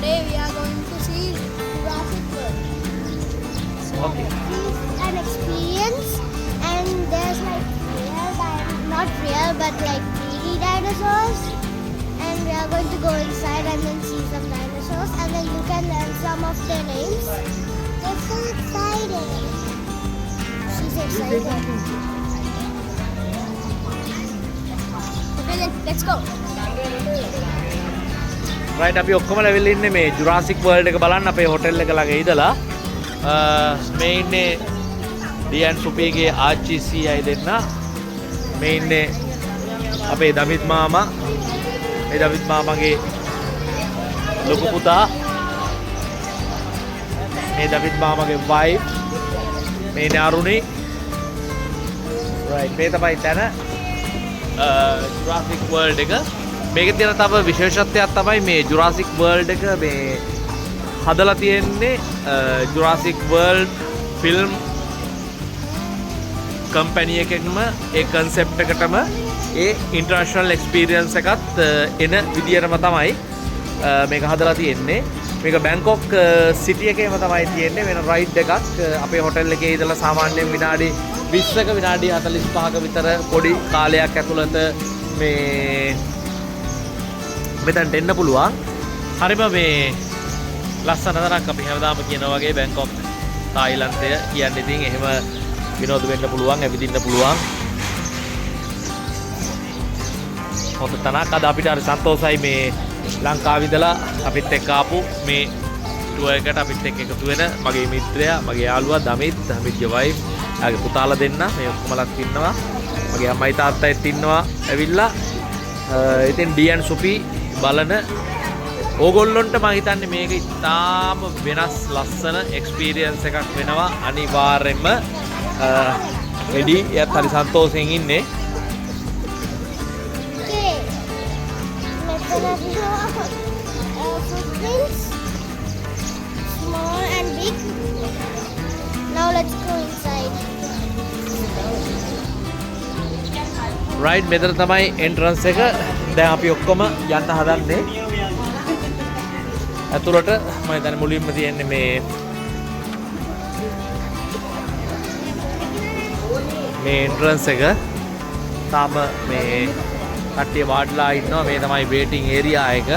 today we are going to see Jurassic World. So Okay. this is an experience, and there's like not real, but like 3D dinosaurs. And we are going to go inside and then see some dinosaurs, and then you can learn some of their names. We're so excited. She's excited. Okay, then let's go. Right අපි ඔක්කොම ලැබිලා ඉන්නේ මේ Jurassic world එක බලන්න අපේ hotel එක ළඟ ඉඳලා මේ ඉන්නේ ඩියන් සුපීගේ ආච්චි සීයයි දෙන්න මේ ඉන්නේ අපේ දමිත් මාමා මේ දමිත් මාමගේ ලොකු පුතා මේ දමිත් මාමගේ වයිෆ් මේ ඉන්නේ අරුණි රයිට් මේ තමයි තැන ජුරාසික් වර්ල්ඩ් එක මේකේ තියෙන තව විශේෂත්වයක් තමයි මේ ජුරාසික් වර්ල්ඩ් එක මේ හදලා තියෙන්නේ ජුරාසික් වර්ල්ඩ් ෆිල්ම් කම්පැනි එකකම ඒ concept එකටම ඒ ඉන්ටර්නැෂනල් එක්ස්පීරියන්ස් එකත් එන විදියටම තමයි මේක හදලා තියෙන්නේ මේක බැංකොක් සිටි එකේම තමයි තියෙන්නේ වෙන රයිඩ් එකක් අපේ හොටෙල් එකේ ඉඳලා සාමාන්‍යයෙන් විනාඩි 20ක විනාඩි 45ක විතර පොඩි කාලයක් ඇතුළත මේ මෙතනට එන්න පුළුවන්. හරිම මේ ලස්සන තරක් අපි හැමදාම කියනවා වගේ බැංකොක් තායිලන්තය කියන්නේ ඉතින් එහෙම විනෝද වෙන්න පුළුවන්, ඇවිදින්න පුළුවන්. හොඳ තැනක් අද අපිට හරි සන්තෝෂයි මේ ලංකාවේ ඉඳලා අපිත් එක්ක ආපු මේ ටුවර් එකට අපිත් එක්ක එකතු වෙන මගේ මිත්‍රයා, මගේ යාළුවා දමිත්, දමිත්ගේ වයිෆ්, ආගේ පුතාලා දෙන්න මේ ඔක්කොමලත් ඉන්නවා. මගේ අම්මයි තාත්තයිත් ඉන්නවා ඇවිල්ලා. ඉතින් ඩියන් සුපි බලන ඕගොල්ලොන්ට මම හිතන්නේ මේක ඉතාම වෙනස් ලස්සන එක්ස්පීරියන්ස් එකක් වෙනවා අනිවාර්යෙන්ම එඩි එයත් හරි සන්තෝෂයෙන් ඉන්නේ Okay. Let's go. Footprints, small and big. Now let's go inside. Right මෙතන තමයි එන්ට්‍රන්ස් එක දැන් අපි ඔක්කොම යන්න හදන්නේ ඇතුළට මම හිතන්නේ මුලින්ම තියෙන්නේ මේ එන්ට්‍රන්ස් එක තාම මේ කට්ටිය වාඩිලා ඉන්නවා මේ තමයි වේටිං ඒරියා එක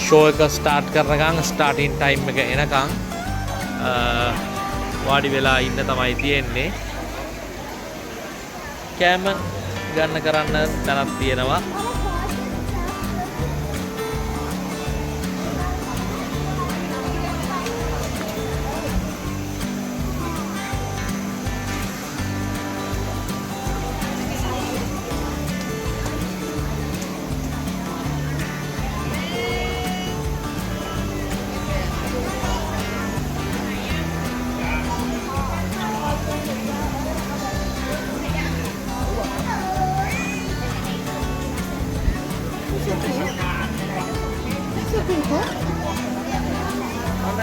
ෂෝ එක ස්ටාර්ට් කරනකම් ස්ටාර්ටින් ටයිම් එක එනකම් වාඩි වෙලා ඉන්න තමයි තියෙන්නේ කෑම ගන්න කරන්න තැනක් තියෙනවා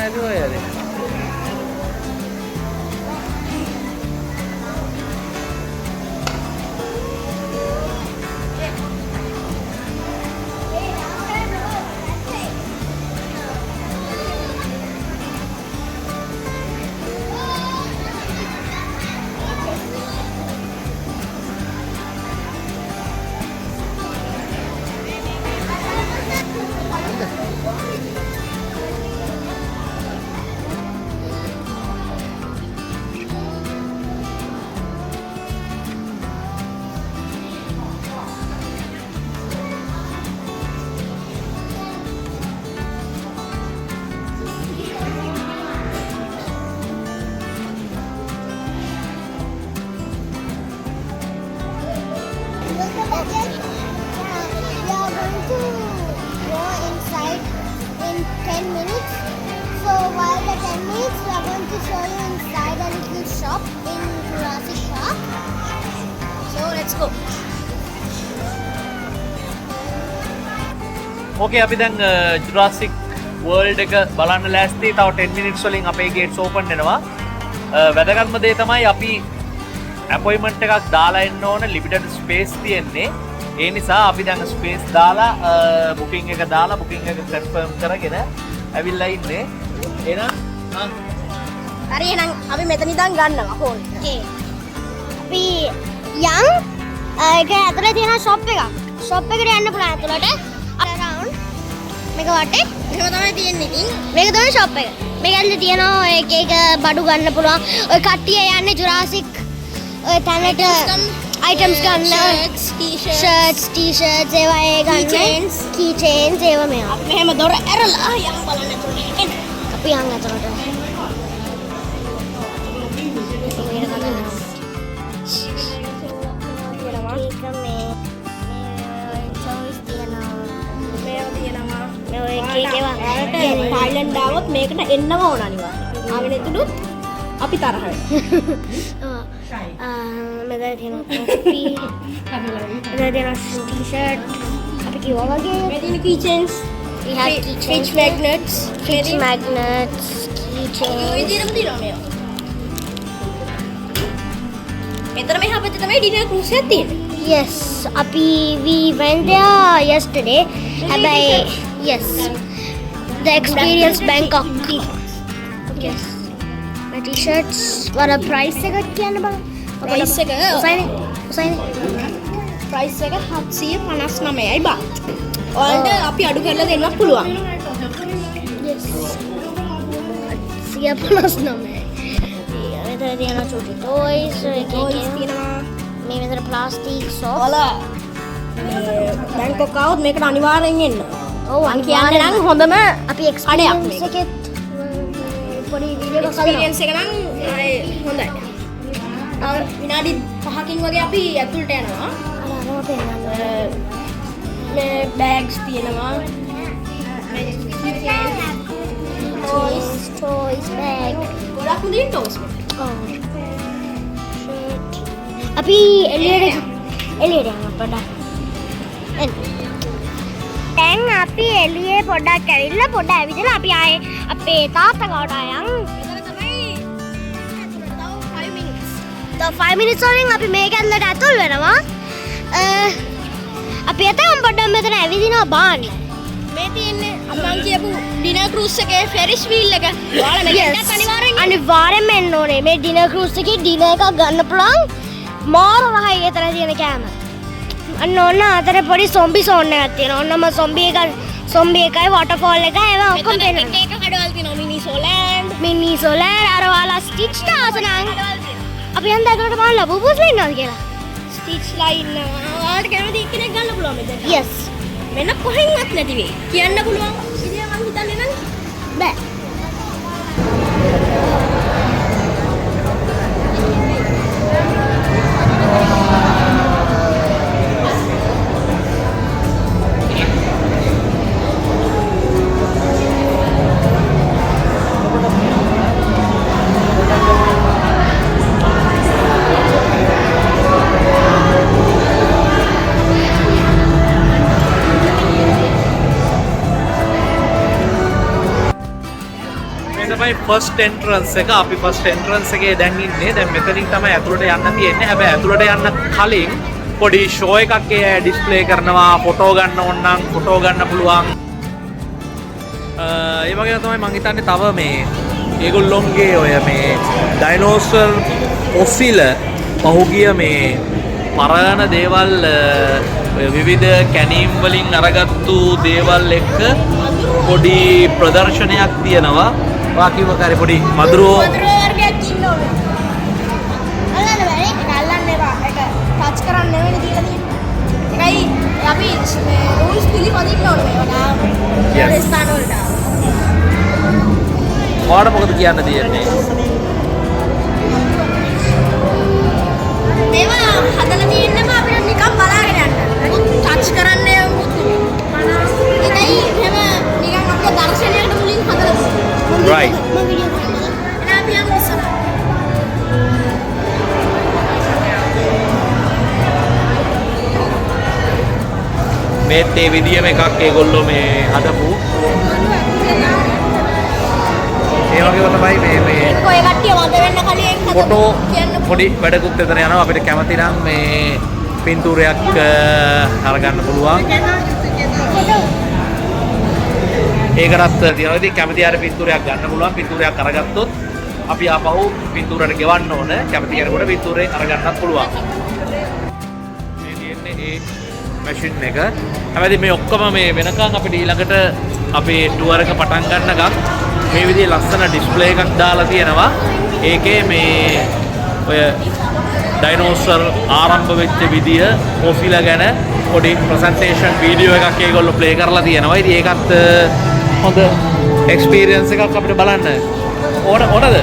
itu ya deh. Shop in Jurassic Park. So let's go. Okay, අපි දැන් Jurassic World එක බලන්න ලෑස්ති. තව 10 minutes වලින් අපේ gates open වෙනවා. වැදගත්ම දේ තමයි අපි අපොයින්ට්මන්ට් එකක් දාලා එන්න ඕන ලිමිටඩ් ස්පේස් තියෙන්නේ. ඒ නිසා අපි දැන් ස්පේස් දාලා බුකින් එක දාලා බුකින් එක කන්ෆර්ම් කරගෙන ඇවිල්ලා ඉන්නේ. එහෙනම් හරි එහෙනම් අපි මෙතන ඉඳන් ගන්නවා ෆෝන් එක. අපි යන් ඒක ඇතුලේ තියෙන ෂොප් එකක්. ෂොප් එකට යන්න පුළුවන් ඇතුලට. අරවුන්ඩ් මේක වටේ එහෙම තමයි තියෙන්නේ ඉතින්. මේක තමයි ෂොප් එක. මේක ඇතුලේ තියෙන එක එක බඩු ගන්න පුළුවන්. ඔය කට්ටිය යන්නේ ජුරාසික් ඔය තැනට items ගන්න shirts t-shirts ඒවා ඒ ගන්න key chains ඒවා මේවා. අපි මෙහෙම දොර ඇරලා යන් බලන්න ඇතුලට එන්න. අපි යන් ඇතුලට. තායිලන්ඩ් ආවොත් මේකට එන්නම ඕන අනිවාර්යයෙන්. ආවෙ නැතුණොත් අපි තරහ වෙනවා. මෙතන තියෙන කෝපි මෙතන තියෙන t-shirt අපි කිව්වා වගේ මේ තියෙන key chains we have key chains fridge magnets key chains ඔය විදිහටම තියෙනවා මේවා. මෙතන මෙහා පැත්තේ තමයි ඩිනර් ක්‍රූස් එකක් තියෙන්නේ. yes අපි we went there yesterday හැබැයි yes the experience Bangkok yes my t-shirts what a price එක කියන්න බලන්න price එක උසයිනේ price එක 759යි බාත්. ඔයාලට අපි අඩු කරලා දෙන්නත් පුළුවන්. yes 759 මෙතන තියෙන චූටි toys toys තියෙනවා. මේ මෙතන plastic soap ඔයාලා බැංකොක් ආවොත් මේකට අනිවාර්යෙන් එන්න. ඔව් මම කියන්නේ නම් හොඳම අපි experience එකෙත් පොඩි වීඩියෝ එකක් experience එක නම් හොඳයි. විනාඩි 5කින් වගේ අපි ඇතුළට යනවා. මේ බෑග්ස් තියෙනවා. toys bag ගොඩක් මුදින් ටෝස්. අපි එළියට යන්න පොඩ්ඩක්. දැන් අපි එළියේ පොඩ්ඩක් ඇවිල්ලා පොඩ්ඩක් ඇවිදලා අපි ආයේ අපේ තාත්තා ගාවට ආයන්. මෙතන තමයි තව 5 minutes. තව 5 minutes වලින් අපි මේක ඇතුළට ඇතුල් වෙනවා. අපි එතන පොඩ්ඩක් මෙතන ඇවිදිනවා බාන්න. මේ තියෙන්නේ මම කියපු ඩිනර් ක්‍රූස් එකේ ෆෙරිස් වීල් එක. ඔයාලා මෙතනත් අනිවාර්යෙන්ම එන්න ඕනේ. මේ ඩිනර් ක්‍රූස් එකේ ඩිනර් එකක් ගන්න පුළුවන්. මාර රහයි එතන තියෙන කෑම. අන්න ඔන්න අතර පොඩි සොම්බි සෝන් එකක් තියෙනවා. ඔන්නම සොම්බි එකයි වොටර්ෆෝල් එකයි ඒවා ඔක්කොම පේනවා. එක කඩවල් තියෙනවා මිනි සෝලර් අර ඔයාලා ස්ටිච් දාසනම් අපි යන්න ඇතුළට බලන්න බුබුස්ලා ඉන්නවද කියලා. ස්ටිච්ලා ඉන්නවා. ඔයාලට කැමති කෙනෙක් ගන්න පුළුවන් මෙතන. yes වෙන කොහෙන්වත් නැති වෙයි. කියන්න පුළුවන්. ඉතින් මම හිතන්නේ නම් බෑ. ෆස්ට් එන්ට්‍රන්ස් එක අපි ෆස්ට් එන්ට්‍රන්ස් එකේ දැන් ඉන්නේ. දැන් මෙතනින් තමයි ඇතුළට යන්න තියෙන්නේ. හැබැයි ඇතුළට යන්න කලින් පොඩි ෂෝ එකක් ඩිස්ප්ලේ කරනවා. ෆොටෝ ගන්න ඕන නම් ෆොටෝ ගන්න පුළුවන්. ඒ වගේම තමයි මම හිතන්නේ තව මේ ඒගොල්ලොන්ගේ ඔය මේ ඩයිනෝසර් ඔෆිල පහුගිය මේ පරණ දේවල් විවිධ කැනීම් වලින් අරගත්තු දේවල් එක්ක පොඩි ප්‍රදර්ශනයක් තියෙනවා. වාකිව කරේ පොඩි මදුරුවෝ වර්ගයක් ඉන්නවා. අල්ලන්න බෑ. ඒක අල්ලන්න එපා. ඒක ටච් කරන්න නෙවෙයි දීලා තියෙන්නේ. ඒකයි අපි මේ රූල්ස් පිළිපදින්න ඕනේ මේවා. Yes. ස්ථාන වලට. ඔයාලට මොකද කියන්න තියෙන්නේ? මේවා හදලා තියෙන්නම අපිට නිකන් බලාගෙන යන්න. ටච් කරන්න යමුත්. ඒකයි එහෙම නිකන් අපේ දර්ශනයකට මුලින් හදලා තියෙන්නේ. Right. මේත් ඒ විදියම එකක් ඒගොල්ලෝ මේ හදපු. ඒ වගේම තමයි මේ ඔය කට්ටිය අද වෙන්න කලින් ෆොටෝ කියන්න පොඩි වැඩකුත් එතන යනවා අපිට කැමති නම් මේ පින්තූරයක් අරගන්න පුළුවන්. ඒකටත් තියෙනවා. ඉතින් කැමති ආර පින්තූරයක් ගන්න පුළුවන්. පින්තූරයක් අරගත්තොත් අපි ආපහු පින්තූරයට ගෙවන්න ඕන. කැමති කෙනෙකුට පින්තූරේ අරගන්නත් පුළුවන්. මේ තියෙන්නේ ඒ මැෂින් එක. හැබැයි මේ ඔක්කොම මේ වෙනකන් අපිට ඊළඟට අපේ ටුවර් එක පටන් ගන්නකම් මේ විදිහේ ලස්සන ඩිස්ප්ලේ එකක් දාලා තියෙනවා. ඒකේ මේ ඔය ඩයිනෝසර් ආරම්භ වෙච්ච විදිය ඔෆිලා ගැන පොඩි ප්‍රසන්ටේෂන් වීඩියෝ එකක් ඒගොල්ලෝ ප්ලේ කරලා තියෙනවා. ඉතින් ඒකත් හොඳ එක්ස්පීරියන්ස් එකක් අපිට බලන්න ඕනද?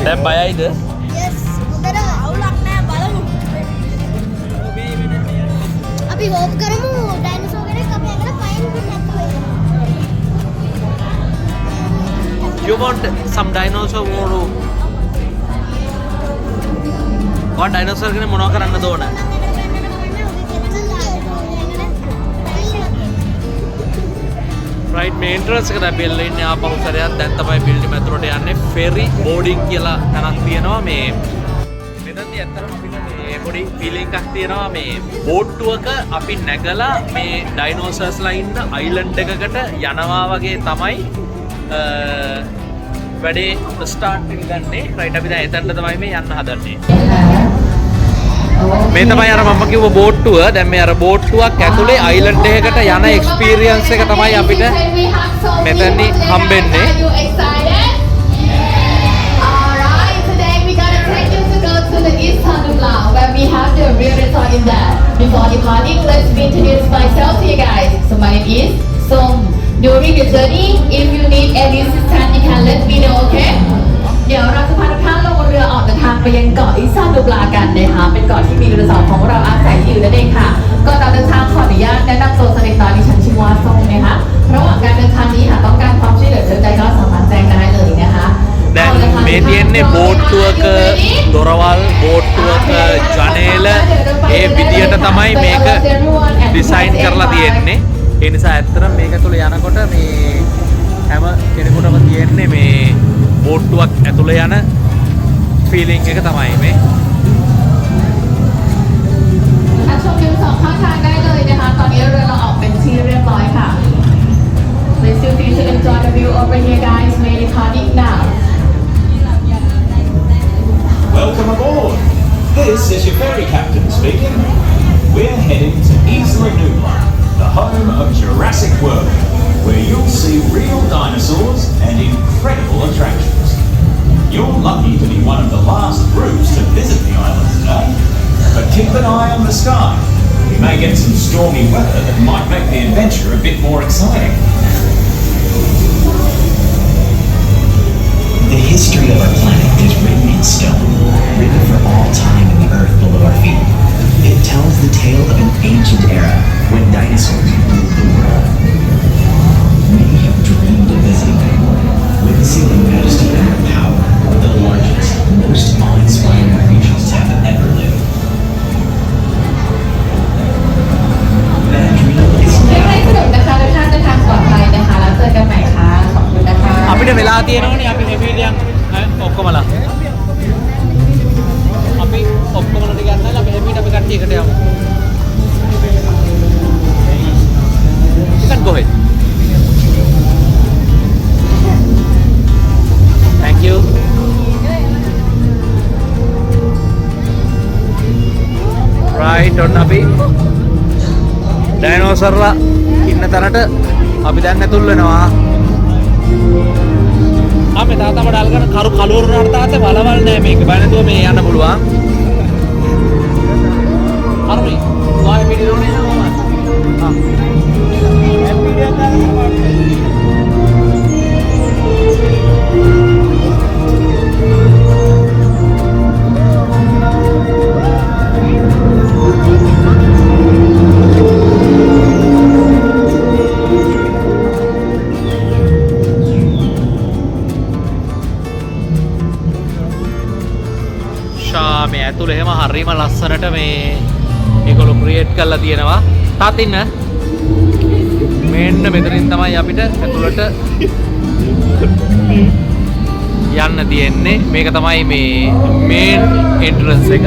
දැන් බයයිද? Yes. උදේට අවුලක් නැහැ බලමු. අපි හෝප් කරමු ඩයිනෝසර් කෙනෙක් අපි ඇඟට පයින් නැතුව. You want some dinosaur or what dinosaur කෙනෙක් මොනව කරන්නද ඕන? right මේ entrance එකට අපි එල්ල ඉන්නේ ආපහු සැරයක්. දැන් තමයි building ඇතුළට යන්නේ. ferry boarding කියලා තැනක් තියෙනවා. මේ මෙතනදී ඇත්තටම අපිට මේ පොඩි feeling එකක් තියෙනවා. මේ බෝට්ටුවක අපි නැගලා මේ dinosaurs-ලා ඉන්න island එකකට යනවා වගේ තමයි වැඩේ ස්ටාර්ට් එක ගන්නේ. right අපි දැන් එතනට තමයි මේ යන්න හදන්නේ. මේ තමයි අර මම කිව්ව බෝට්ටුව. දැන් මේ අර බෝට්ටුවක් ඇතුලේ අයිලන්ඩ් එකකට යන එක්ස්පීරියන්ස් එක තමයි අපිට මෙතනදි හම්බෙන්නේ. The East Handula, where we have the real resort in there. Before departing, let's be introduce myself to you guys. So my name is Som. During the journey, if you need any assistance, you can let me know, okay? เดี๋ยวเราจะพาทุกท่านลงเรือออกเดินทางไปยังเกาะอีสานดูปลากันนะคะเป็นเกาะที่มีเรือสองของเราอาศัยอยู่นั่นเองค่ะก่อนเราเดินทางขออนุญาตแนะนำตัวสักเล็กน้อยดิฉันชื่อว่าส้มนะคะระหว่างการเดินทางนี้หากต้องการความช่วยเหลือใดๆก็สามารถแจ้งได้เลยนะคะ දැන් මේ තියෙන්නේ බෝට්ටුවක දොරවල් බෝට්ටුවක ජනේල ඒ විදියට තමයි මේක design කරලා තියෙන්නේ. ඒ නිසා ඇත්තටම මේක තුල යනකොට මේ හැම කෙනෙකුටම තියෙන්නේ මේ බෝට්ටුවක් ඇතුලේ යන ෆීලිං එක තමයි මේ. ชมวิวสองข้างทางได้เลยนะคะตอนนี้เรือเราออกเป็นที่เรียบร้อยค่ะ Let's feel free to enjoy the view over here guys. May departing now. Welcome aboard. This is your ferry captain speaking. We're heading to Isla Nublar, the home of Jurassic World, where you'll see real dinosaurs and incredible attractions. You're lucky to be one of the last groups to visit the island today, but keep an eye on the sky. We may get some stormy weather that might make the adventure a bit more exciting. The history of our planet is written in stone, written for all time in the earth below our feet. It tells the tale of an ancient era when dinosaurs ruled the world. Many have dreamed of visiting them, witnessing the majesty and the power of the largest, most awe-inspiring creatures to have ever lived. That dream is ไม่ now. ให้สนุกนะคะทุกท่านเดินทางปลอดภัยนะคะแล้วเจอกันใหม่ค่ะขอบคุณนะคะ අපිට වෙලා තියෙනවනේ අපි හෙවිලියන් ඔක්කොමලා. අපි ඔක්කොමලා ටික ගන්නලා අපි හෙවිට අපි කට්ටිය එකට යමු. You can go ahead. Thank you. Right on අපි ඩයිනෝසර්ලා ඉන්න තැනට අපි දැන් ඇතුල් වෙනවා. ආ මේ තාත්තා මඩල් ගන්න කරු කලුවරනට තාත්තේ බලවල් නෑ මේක. බය නැතුව මේ යන්න පුළුවන්. හරි. ගාය වීඩියෝ නේ නම. ආ. මේ ඇතුළ එහෙම හරිම ලස්සනට මේ ඒගොල්ලෝ ක්‍රියේට් කරලා තියෙනවා. තාත් ඉන්න. මෙන්න මෙතනින් තමයි අපිට ඇතුළට යන්න තියෙන්නේ. මේක තමයි මේ මේන් එන්ට්‍රන්ස් එක.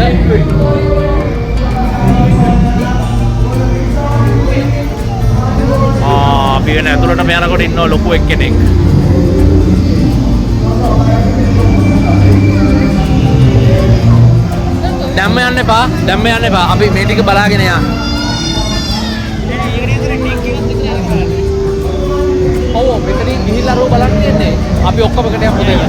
අපි වෙන ඇතුළටම යනකොට ඉන්නවා ලොකු එක්කෙනෙක්. දැම්ම යන්න එපා. දැම්ම යන්න එපා. අපි මේ ටික බලාගෙන යන්න. ඔව් මෙතනින් ගිහිල්ලා රෝ බලන්න තියෙන්නේ. අපි ඔක්කොම එකට යමු දෙන්න.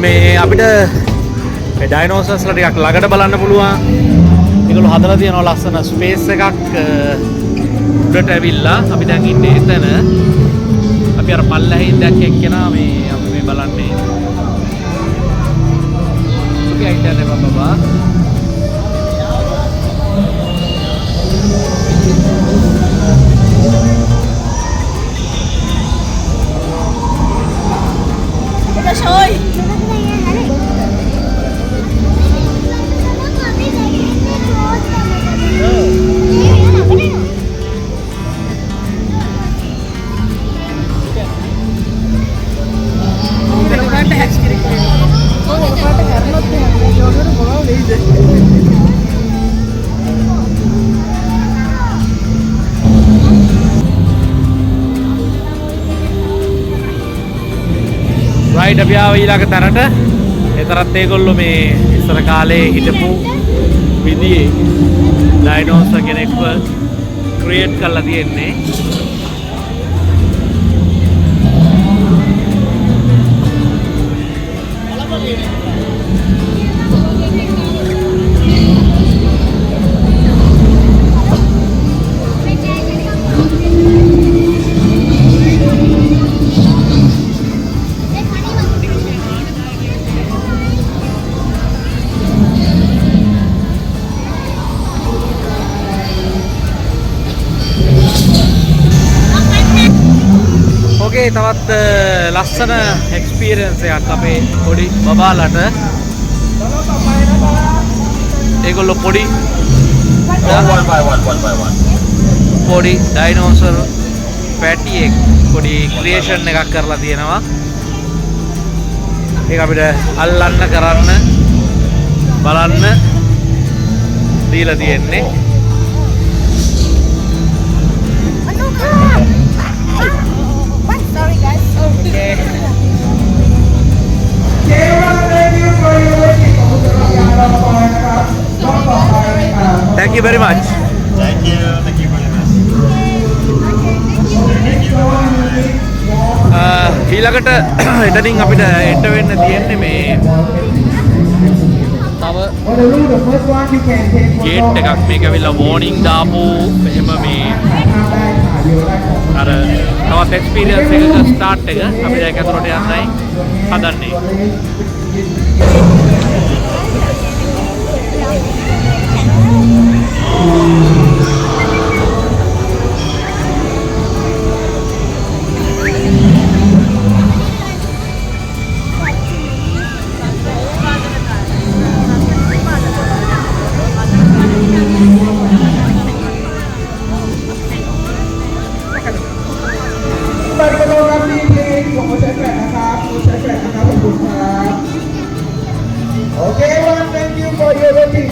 මේ අපිට මේ ඩයිනෝසර්ස්ලා ටිකක් ළඟට බලන්න පුළුවන්. ඒගොල්ලෝ හදලා තියෙනවා ලස්සන ස්පේස් එකක් උඩට ඇවිල්ලා. අපි දැන් ඉන්නේ එතන. අපි අර පල්ලෙහින් දැක්ක එක්කෙනා මේ අපි මේ බලන්නේ. සුඛයි හිටන්නේ බබා. Soy. රයිට් අපි ආව ඊළඟ තැනට. ඒතරත් ඒගොල්ලෝ මේ ඉස්සර කාලේ හිටපු විදිහේ ඩයිනෝසර් කෙනෙක්ව ක්‍රියේට් කරලා තියෙන්නේ. තවත් ලස්සන එක්ස්පීරියන්ස් එකක් අපේ පොඩි බබාලට. ඒගොල්ලෝ පොඩි පොඩි ඩයිනෝසර් පැටියෙක් පොඩි ක්‍රියේෂන් එකක් කරලා තියෙනවා. ඒක අපිට අල්ලන්න කරන්න බලන්න දීලා තියෙන්නේ. Sorry guys. Okay. Thank you very much. Thank you very much. ඊළඟට එතනින් අපිට එන්ටර් වෙන්න තියෙන්නේ මේ තව ගේට් එකක්. මේක ඇවිල්ලා වෝනින් දාපු එහෙම මේ අර තවත් එක්ස්පීරියන්ස් එකක ස්ටාර්ට් එක අපි දැන් ඇතුළට යන්නයි හදන්නේ. Okay, everyone, thank you for your waiting.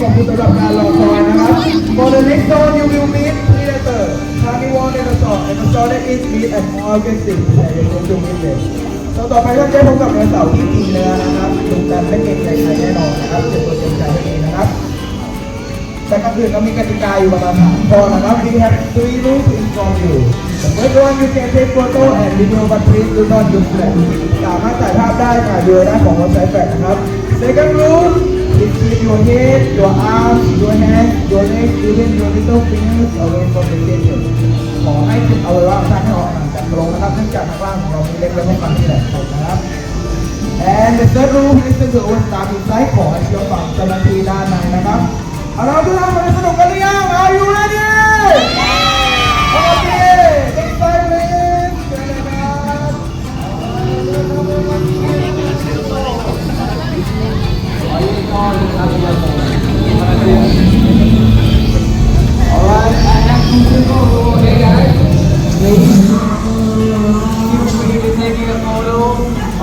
For the next zone, you will meet Predator, Carnivore Dinosaur, and the story is meet at more aggressive. You're going to meet them. ต่อไปก็จะพบกับไดโนเสาร์ที่กินเนื้อนะครับดูการไม่เก่งใจใครแน่นอนนะครับเป็นตัวเก่งใจนั่นเองนะครับแต่ก่อนอื่นเรามีกติกาอยู่ประมาณ3ข้อนะครับ We have 3 rules to inform you The first one you can take photo and video but please do not use flash สามารถถ่ายภาพได้ถ่ายวิดีโอได้ของเราใช้แฟลชนะครับ Second rule is keep your head, your arms, your hands, your legs, even your little fingers away from the station ขอให้จิตเอาไว้ว่าท่านให้ออกห่างจากตรงนะครับเนื่องจากข้างล่างของเรามีเล็กและไม่ฟังที่แหลมคมนะครับ And the third rule is to do with ตามอินไซต์ขอให้เชื่อฟังเจ้าหน้าที่ด้านในนะครับเอาละทุกท่านมาสนุกกันหรือยัง Are you ready? Okay, next time please เชิญเลยครับ Alright, I have two simple rules, okay guys? Please, feel free to taking a photo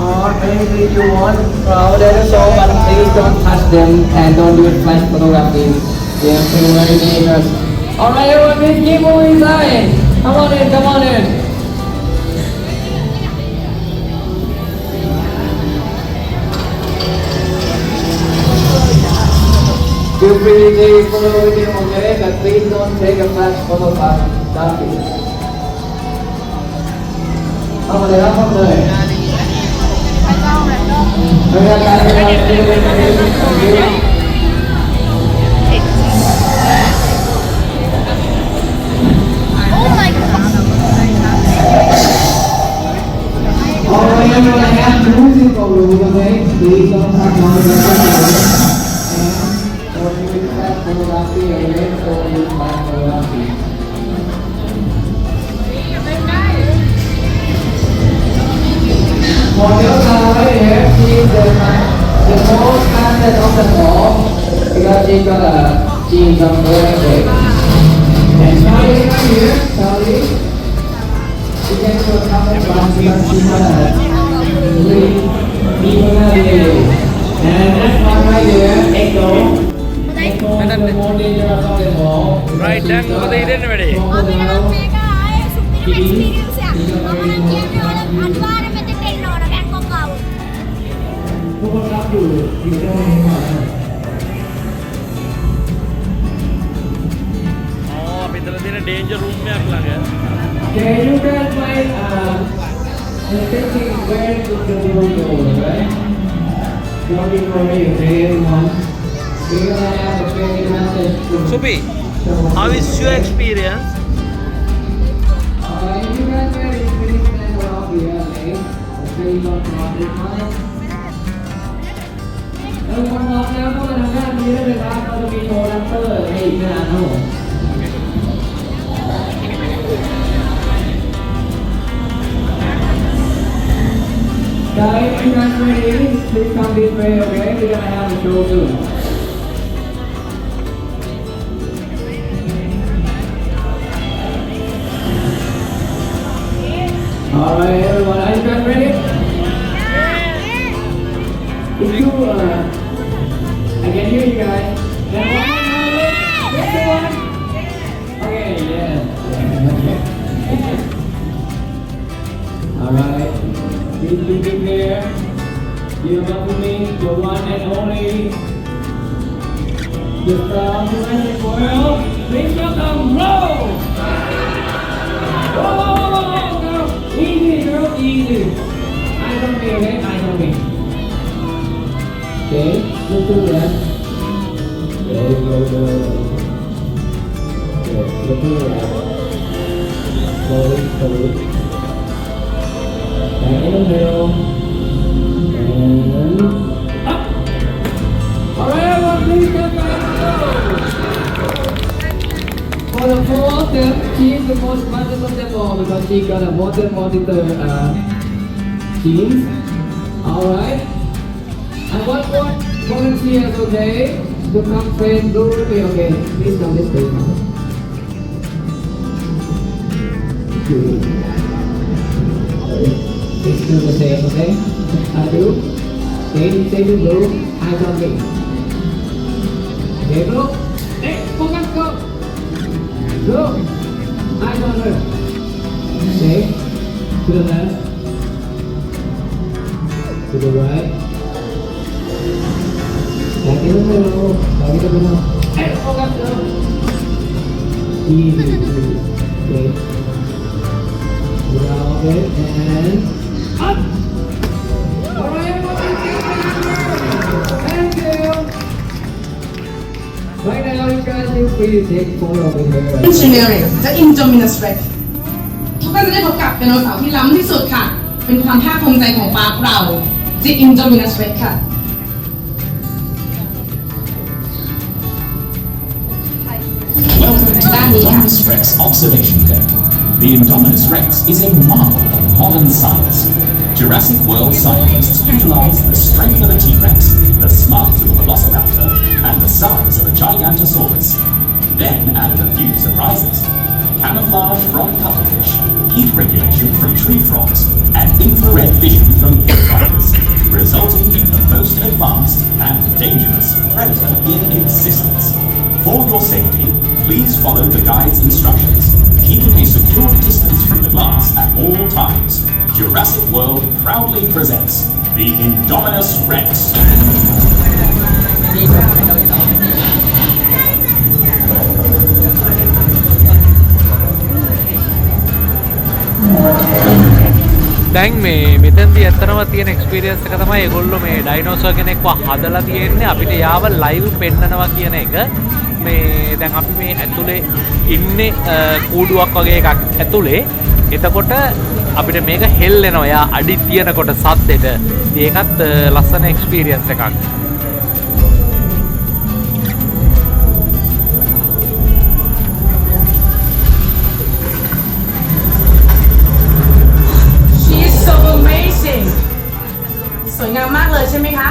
or anything you want from the dinosaur, but please don't touch them and don't do flash photography. They are still very dangerous. Alright everyone, please keep moving inside. Come on in, come on in. Feel free to take a photo with him, okay? But please don't take a flash photo photography. Không có để lắm, không rồi. Rồi ra cái Oh my god. Alright, everyone, I have two simple rules, okay? Please don't touch on the and don't use flash photography, okay? Don't use flash photography. For your car right here, she's the most fastest of them all because she got a jeans on her leg. And Charlie right here, Charlie, she can go a couple of rounds because she got a really personality. And that's one right there, Echo. Echo is the more dangerous of them all. Right, දැන් මොකද හිතෙන්නේ වැඩේ? අපිට මේක ආයේ සුපිරිම experience එකක්. මම නම් කියන්නේ ඔයාලා අනිවාර්යෙන් මෙතෙන්ට එන්න ඕන බැංකොක් ආවොත්. ทุกคนรับอยู่ได้ไหมครับ මෙතන තියෙන ඩේන්ජර් රූම් එකක් ළඟ. Can you guys find thinking where did the world go, right? Don't be worried, okay, everyone. We're gonna have a very message to සුපි, how is your experience? you guys ready to finish that around here, okay? Okay, you don't want this money. แล้วคนมองแล้วก็มาทำงานนี้ได้เลยครับเราจะมีโชว์แรปเปอร์ให้อีกนะครั Guys, if you guys ready, please come this way, okay? We're gonna have a show soon. Alright, everyone, are you guys ready? If you, I can hear you guys. Then one. Okay, yes. Alright. Please be prepared. You're about to meet the one and only the star of the Jurassic World. Please welcome Rose! Whoa, girl! Easy, girl, easy. Eyes on me, okay? Eyes on me. Okay, look to the left. There you go, girl. Okay, look to the left. Slowly, slowly. Back in the middle. And up. Alright, everyone, please get back to go. For the four of them, she is the most smartest of them all because she got a water monitor jeans. Alright. And one more volunteers, okay? To come train blue with me, okay? Please come this way now. Good. It's still the same, okay? I do. Stay to blue. Eyes on me. Okay, blue. Hey, focus, go. Blue. Eyes on her. Okay. To the left. To the right. Back in the middle. Back in the middle. Hey, focus, go. Easy, easy. Okay. Okay, and up. Alright, thank you. Right now, you guys feel free to take photo over here. Engineering จะ Indominus Rex ทุกท่านจะได้พบกับไดโนเสาร์ที่ล้ำที่สุดค่ะ เป็นความภาคภูมิใจของปาร์คเรา The Indominus Rex ค่ะ Welcome to the Indominus Rex observation deck. The Indominus Rex is a marvel of modern science. Jurassic World scientists utilized the strength of a T-Rex, the smarts of a Velociraptor, and the size of a Gigantosaurus. Then added a few surprises. Camouflage from cuttlefish, heat regulation from tree frogs, and infrared vision from pit vipers, resulting in the most advanced and dangerous predator in existence. For your safety, please follow the guide's instructions, keeping a secure distance from the glass at all times. Jurassic World proudly presents the Indominus Rex. දැන් මේ මෙතෙන්දී ඇත්තනම තියෙන experience එක තමයි ඒගොල්ලෝ මේ dinosaur කෙනෙක්ව හදලා තියෙන්නේ අපිට යාව ලයිව් පෙන්නනවා කියන එක. මේ දැන් අපි මේ ඇතුලේ ඉන්නේ කූඩුවක් වගේ එකක් ඇතුලේ. එතකොට අපිට මේක හෙල්ලෙනවා. යා අඩි තියනකොට සද්දෙට. ඒකත් ලස්සන එක්ස්පීරියන්ස් එකක්. So amazing สวยงามมากเลยใช่ไหมคะ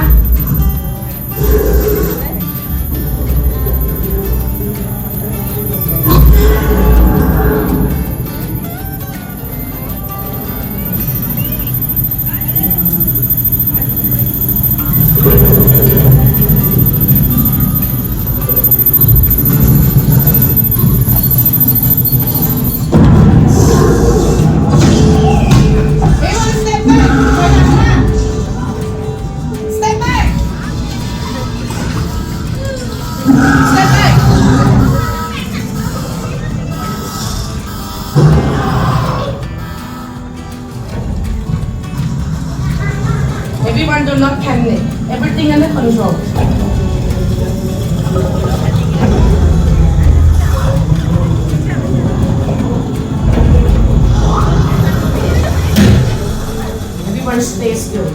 Everyone do not panic. Everything under control. Everyone stay still.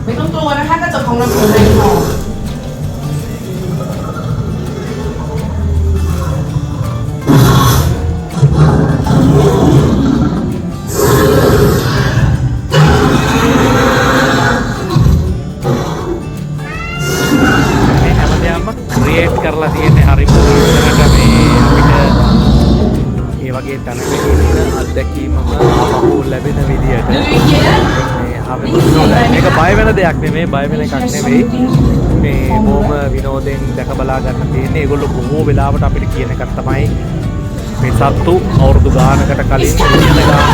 ไม่ต้องกลัวนะคะกระจกของเราเป็นแรงพอ create කරලා තියෙන්නේ හරිම ඉස්සරහට මේ අපිට ඒ වගේ තැනක ඉන්න අත්දැකීමම අපහු ලැබෙන විදියට මේ අපි මේක බය වෙන දෙයක් නෙමෙයි බය වෙන එකක් නෙමෙයි මේ බොහොම විනෝදයෙන් දැක බලා ගන්න තියෙන්නේ ඒගොල්ලෝ බොහෝ වෙලාවට අපිට කියන එකක් තමයි මේ සත්තු අවුරුදු ගානකට කලින් ඉඳලා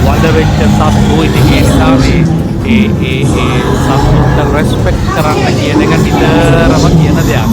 වඳ වෙච්ච සත්තු ඉතින් ඒ නිසා මේ සත්තුන්ට රෙස්පෙක්ට් කරන්න කියන එක නිතරම කියන දෙයක්.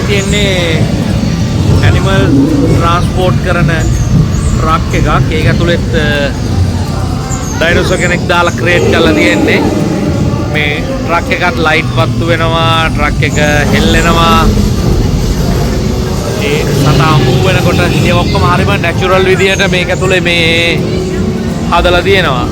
තියෙන්නේ ඇනිමල් ට්‍රාන්ස්පෝර්ට් කරන ට්‍රක් එකක්. ඒක ඇතුළෙත් ඩයිනෝසර් කෙනෙක් දාලා ක්‍රියේට් කරලා තියෙන්නේ. මේ ට්‍රක් එකත් ලයිට් පත්තු වෙනවා, ට්‍රක් එක හෙල්ලෙනවා. ඒ සතා මූව් වෙනකොට ඉතින් ඔක්කොම හරිම නැචරල් විදියට මේක ඇතුලේ මේ හදලා තියෙනවා.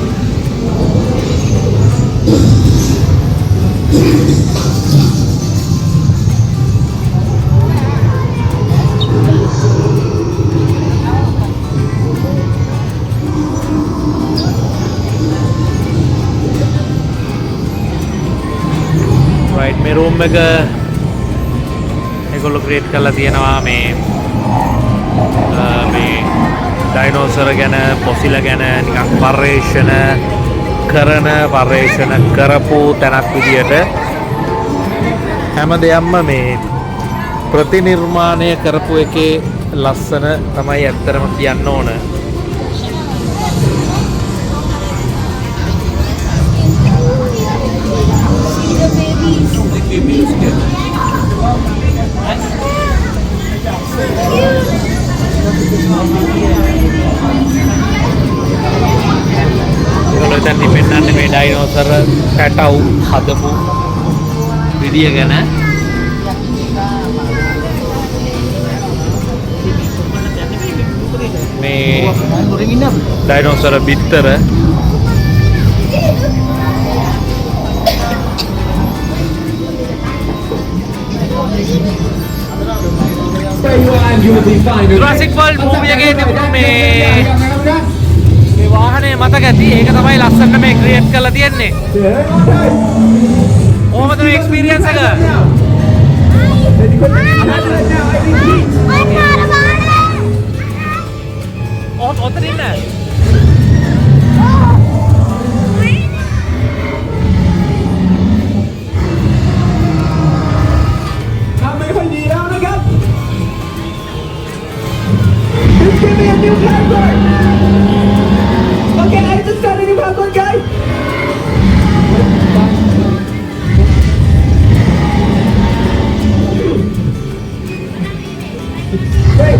right මේ room එක ඒගොල්ලෝ ක්‍රියේට් කරලා තියෙනවා මේ ඩයිනෝසර් ගැන, පොසිල ගැන නිකන් පර්යේෂණ කරපු තැනක් විදියට හැම දෙයක්ම මේ ප්‍රතිනිර්මාණය කරපු එකේ ලස්සන තමයි ඇත්තටම කියන්න ඕන. ඒගොල්ලෝ දැන් පෙන්නන්නේ මේ ඩයිනෝසර් පැටව් හදපු විදිය ගැන. මේ ඩයිනෝසර් බිත්තර Jurassic World movie එකේ තිබුණු මේ වාහනේ මතක ඇති. ඒක තමයි ලස්සනට මේ ක්‍රියේට් කරලා තියෙන්නේ. කොහොමද මේ එක්ස්පීරියන්ස් එක? ඔතන ඉන්න. Give me a new password! Okay, I just got a new password, guys! Wait!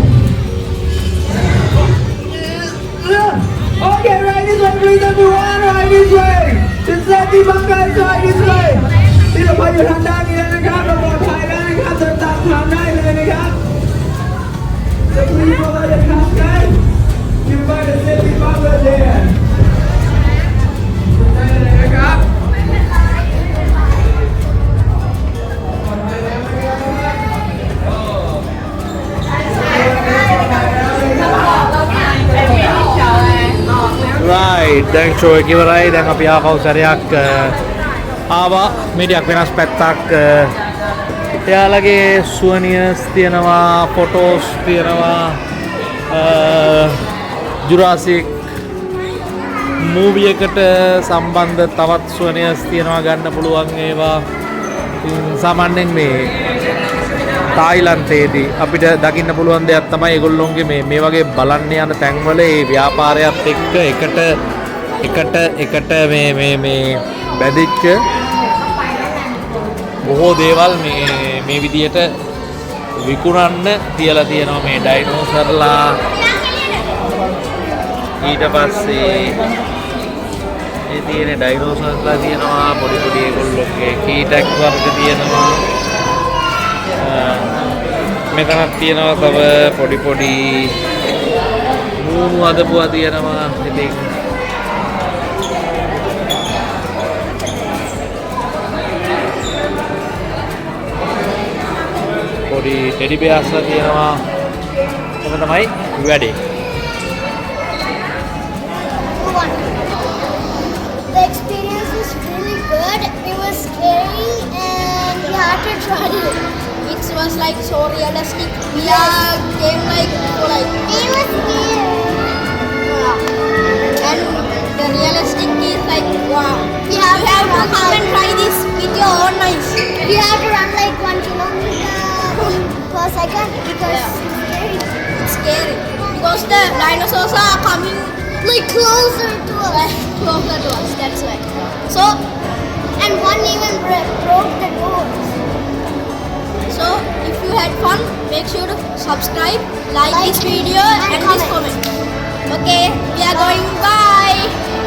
Okay, right this way, please everyone, right this way! Just let me back guys, right this way! ที่เราพออยู่ทางด้านนี้แล้วนะครับเราปลอดภัยแล้วนะครับเดินตามทางได้เลยนะครับ So please follow the path, guys. You find a safety buffer there. right දැන් show එක ඉවරයි. දැන් අපි ආපහු සැරයක් ආවා මීඩියක් වෙනස් පැත්තක්. එයාලගේ සුවනියර්ස් තියෙනවා, ෆොටෝස් තියෙනවා, ජුරාසික් මූවී එකට සම්බන්ධ තවත් සුවනියර්ස් තියෙනවා ගන්න පුළුවන් ඒවා. සාමාන්‍යයෙන් මේ තායිලන්තයේදී අපිට දකින්න පුළුවන් දෙයක් තමයි ඒගොල්ලොන්ගේ මේ වගේ බලන්න යන තැන්වල ඒ ව්‍යාපාරයත් එකට මේ බැඳිච්ච බොහෝ දේවල් මේ විදියට විකුණන්න තියලා තියෙනවා මේ ඩයිනෝසර්ලා. ඊට පස්සේ මේ තියෙන ඩයිනෝසර්ලා තියෙනවා, පොඩි ඒගොල්ලෝගේ කීටක් වර්ග තියෙනවා. මෙතනක් තියෙනවා තව පොඩි මූණු හදපුවා තියෙනවා. ඉතින් පොඩි ටෙඩි බෙයාස්ලා තියෙනවා. ඔක තමයි වැඩේ. The experience was really good. It was scary and we had to try it. It was like so realistic. We came like It was scary. and the realistic is like wow. We have You have to come and try this with your own eyes. We have to run like 1 kilometer per second because It's scary because the dinosaurs are coming like closer to us. closer to us. That's why. So And one even broke the doors. if you had fun. subscribe, like Like this video and and this comment. comment. Okay, we are going. Bye.